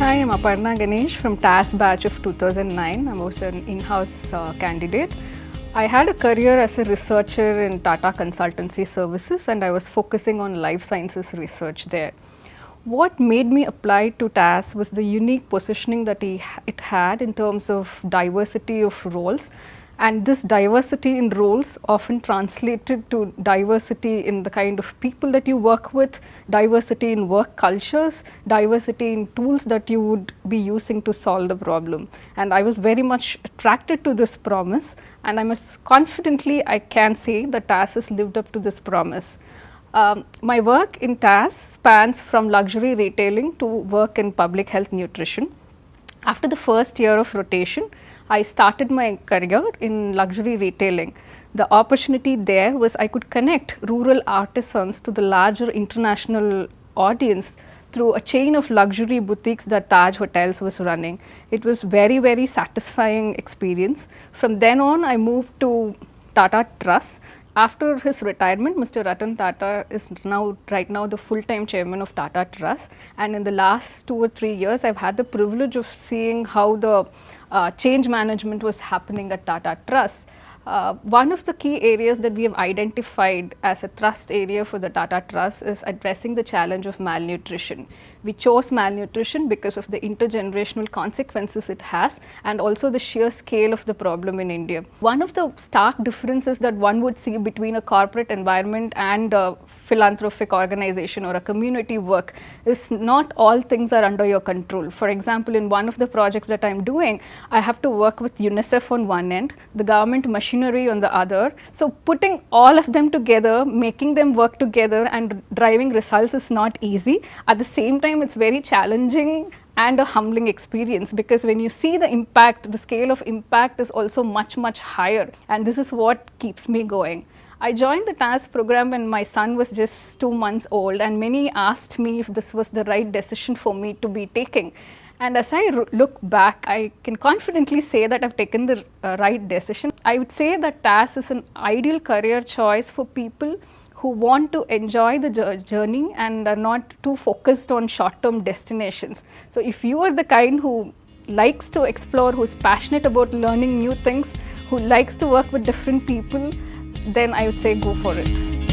Hi, I'm Aparna Ganesh from TAS batch of 2009. I was an in-house candidate. I had a career as a researcher in Tata Consultancy Services and I was focusing on life sciences research there. What made me apply to TAS was the unique positioning that it had in terms of diversity of roles, and this diversity in roles often translated to diversity in the kind of people that you work with, diversity in work cultures, diversity in tools that you would be using to solve the problem. And I was very much attracted to this promise, and I must confidently I can say that TAS has lived up to this promise. My work in TAS spans from luxury retailing to work in public health nutrition. After the first year of rotation, I started my career in luxury retailing. The opportunity there was I could connect rural artisans to the larger international audience through a chain of luxury boutiques that Taj Hotels was running. It was very satisfying experience. From then on, I moved to Tata Trust. After his retirement, Mr. Ratan Tata is right now the full-time chairman of Tata Trust, and in the last 2 or 3 years, I've had the privilege of seeing how the change management was happening at Tata Trust. One of the key areas that we have identified as a thrust area for the Tata Trust is addressing the challenge of malnutrition. We chose malnutrition because of the intergenerational consequences it has and also the sheer scale of the problem in India. One of the stark differences that one would see between a corporate environment and a philanthropic organization or a community work is not all things are under your control. For example, in one of the projects that I'm doing, I have to work with UNICEF on one end, the government machinery on the other. So putting all of them together, making them work together and driving results is not easy. At the same time, it's very challenging and a humbling experience, because when you see the impact, the scale of impact is also much higher, and this is what keeps me going. I joined the TAS program when my son was just 2 months old, and many asked me if this was the right decision for me to be taking. And as I look back, I can confidently say that I've taken the right decision. I would say that TAS is an ideal career choice for people who want to enjoy the journey and are not too focused on short-term destinations. So if you are the kind who likes to explore, who's passionate about learning new things, who likes to work with different people, then I would say go for it.